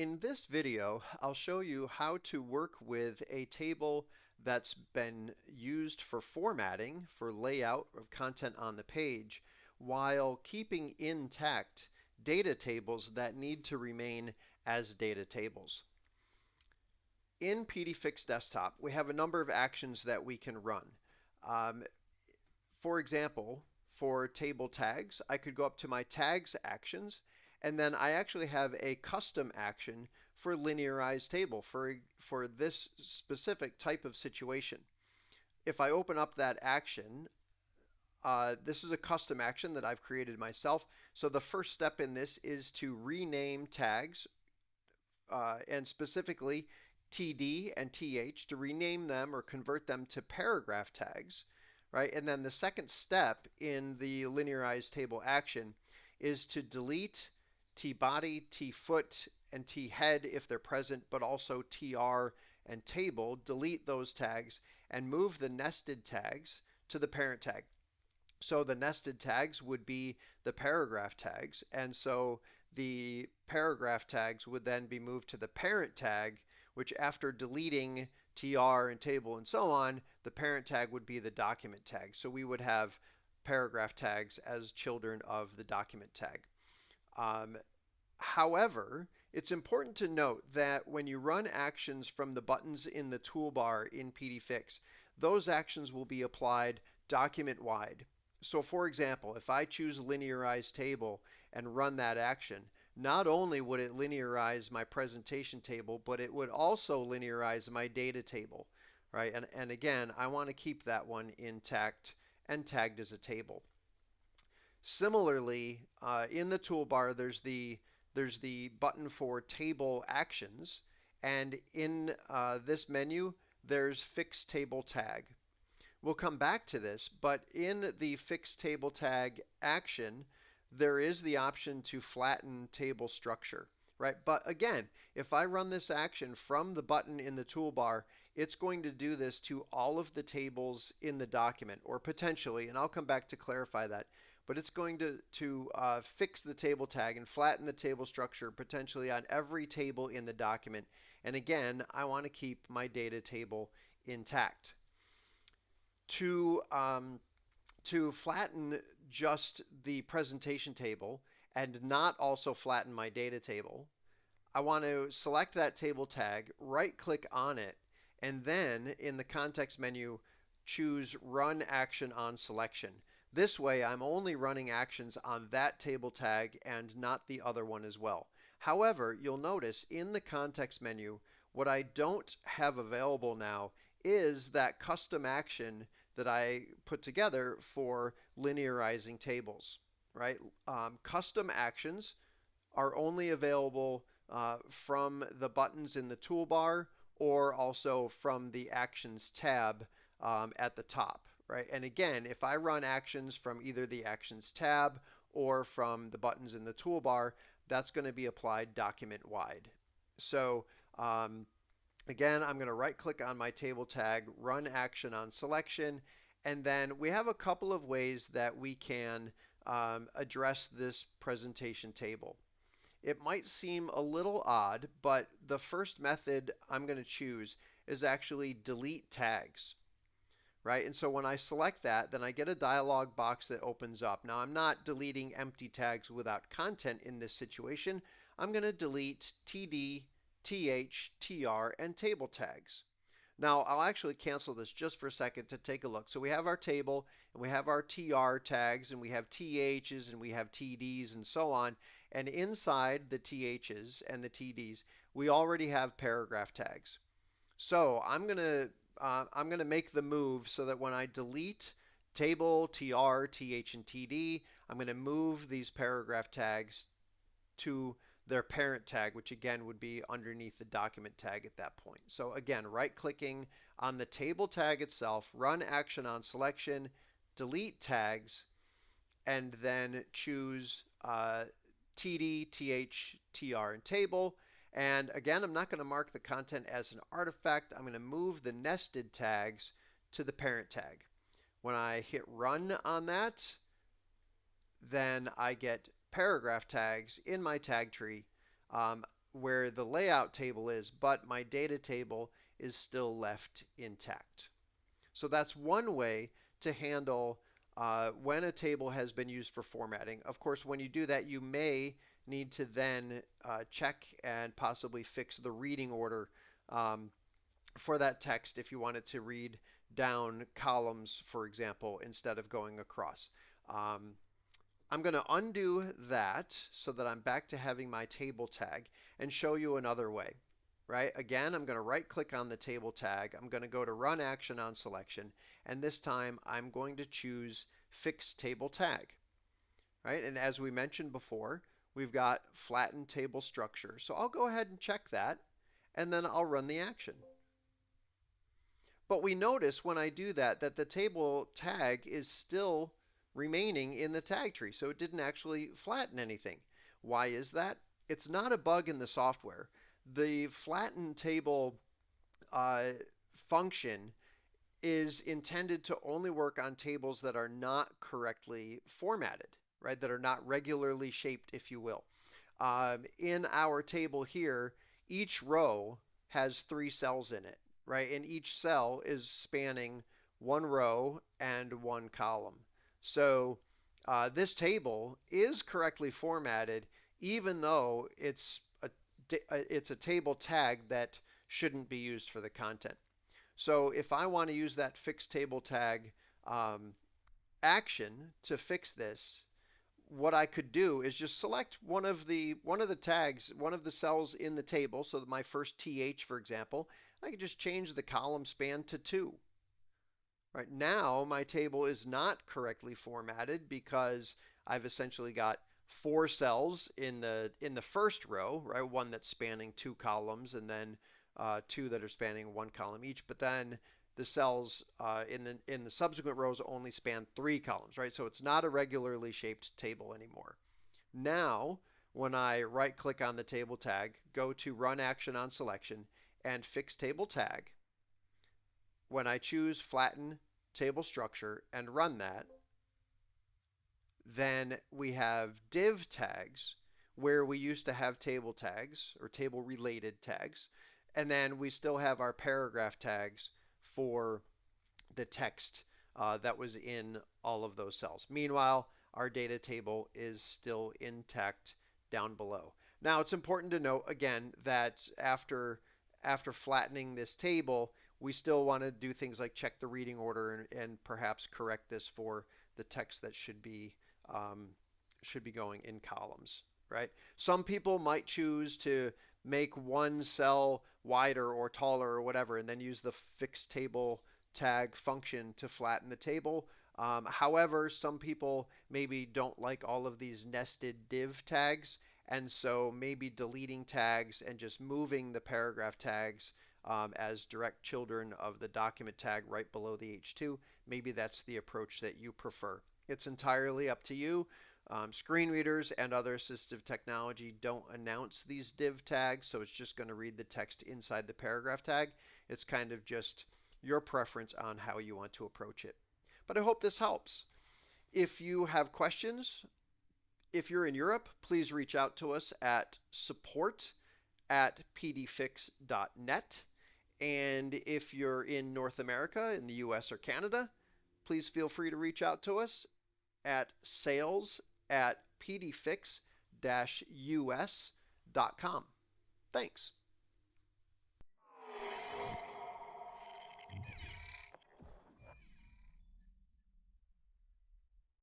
In this video, I'll show you how to work with a table that's been used for formatting, for layout of content on the page, while keeping intact data tables that need to remain as data tables. In PDFix Desktop, we have a number of actions that we can run. For example, for table tags, I could go up to my tags actions, and then I actually have a custom action for linearized table for this specific type of situation. If I open up that action, this is a custom action that I've created myself. So the first step in this is to rename tags, and specifically TD and TH, to rename them or convert them to paragraph tags. Right? And then the second step in the linearized table action is to delete TBody, TFoot, and THead if they're present, but also TR and table. Delete those tags and move the nested tags to the parent tag. So the nested tags would be the paragraph tags, and so the paragraph tags would then be moved to the parent tag, which after deleting TR and table and so on, the parent tag would be the document tag. So we would have paragraph tags as children of the document tag. However, it's important to note that when you run actions from the buttons in the toolbar in PDFix, those actions will be applied document-wide. So for example, if I choose Linearize Table and run that action, not only would it linearize my presentation table, but it would also linearize my data table, right? And again, I want to keep that one intact and tagged as a table. Similarly, in the toolbar, there's the button for Table Actions, and in this menu, there's Fix Table Tag. We'll come back to this, but in the Fix Table Tag action, there is the option to flatten table structure, right? But again, if I run this action from the button in the toolbar, it's going to do this to all of the tables in the document, or potentially, and I'll come back to clarify that, but it's going to fix the table tag and flatten the table structure potentially on every table in the document. And again, I want to keep my data table intact. To flatten just the presentation table and not also flatten my data table, I want to select that table tag, right-click on it, and then in the context menu, choose Run Action on Selection. This way, I'm only running actions on that table tag and not the other one as well. However, you'll notice in the context menu, what I don't have available now is that custom action that I put together for linearizing tables, right? Custom actions are only available from the buttons in the toolbar or also from the Actions tab at the top, right? And again, if I run actions from either the Actions tab or from the buttons in the toolbar, that's going to be applied document-wide. So again, I'm going to right-click on my table tag, run action on selection, and then we have a couple of ways that we can address this presentation table. It might seem a little odd, but the first method I'm going to choose is actually delete tags, right? And so when I select that, then I get a dialog box that opens up. Now, I'm not deleting empty tags without content in this situation. I'm going to delete TD, TH, TR, and table tags. Now, I'll actually cancel this just for a second to take a look. So we have our table, and we have our TR tags, and we have THs, and we have TDs, and so on. And inside the THs and the TDs, we already have paragraph tags. So I'm going to make the move so that when I delete table, TR, TH, and TD, I'm going to move these paragraph tags to their parent tag, which again would be underneath the document tag at that point. So again, right-clicking on the table tag itself, run action on selection, delete tags, and then choose TD, TH, TR, and table. And again, I'm not going to mark the content as an artifact. I'm going to move the nested tags to the parent tag. When I hit run on that, then I get paragraph tags in my tag tree. where the layout table is, but my data table is still left intact. So that's one way to handle when a table has been used for formatting. Of course, when you do that, you may need to then check and possibly fix the reading order for that text if you want it to read down columns, for example, instead of going across. I'm going to undo that so that I'm back to having my table tag and show you another way. Right? Again, I'm going to right click on the table tag. I'm going to go to run action on selection, and this time I'm going to choose fix table tag. Right? And as we mentioned before, we've got flatten table structure. So I'll go ahead and check that, and then I'll run the action. But we notice when I do that that the table tag is still remaining in the tag tree, so it didn't actually flatten anything. Why is that? It's not a bug in the software. The flatten table function is intended to only work on tables that are not correctly formatted, right? That are not regularly shaped, if you will. In our table here, each row has 3 cells in it, right? And each cell is spanning 1 row and 1 column. So this table is correctly formatted, even though it's a table tag that shouldn't be used for the content. So if I want to use that fix table tag action to fix this, what I could do is just select one of the tags, one of the cells in the table. So that my first TH, for example, I could just change the column span to 2. Right now, my table is not correctly formatted because I've essentially got 4 cells in the first row, right? One that's spanning 2 columns, and then 2 that are spanning 1 column each. But then the cells in the subsequent rows only span 3 columns, right? So it's not a regularly shaped table anymore. Now, when I right-click on the table tag, go to Run Action on Selection, and Fix Table Tag, when I choose Flatten Table Structure and run that, then we have div tags where we used to have table tags or table related tags, and then we still have our paragraph tags for the text that was in all of those cells. Meanwhile, our data table is still intact down below. Now, it's important to note again that after flattening this table, we still want to do things like check the reading order and perhaps correct this for the text that should be going in columns, right? Some people might choose to make one cell wider or taller or whatever, and then use the fix table tag function to flatten the table. However, some people maybe don't like all of these nested div tags, and so maybe deleting tags and just moving the paragraph tags as direct children of the document tag right below the H2. Maybe that's the approach that you prefer. It's entirely up to you. Screen readers and other assistive technology don't announce these div tags, so it's just going to read the text inside the paragraph tag. It's kind of just your preference on how you want to approach it. But I hope this helps. If you have questions, if you're in Europe, please reach out to us at support@pdfix.net. And if you're in North America, in the US or Canada, please feel free to reach out to us at sales@pdfix-us.com. Thanks.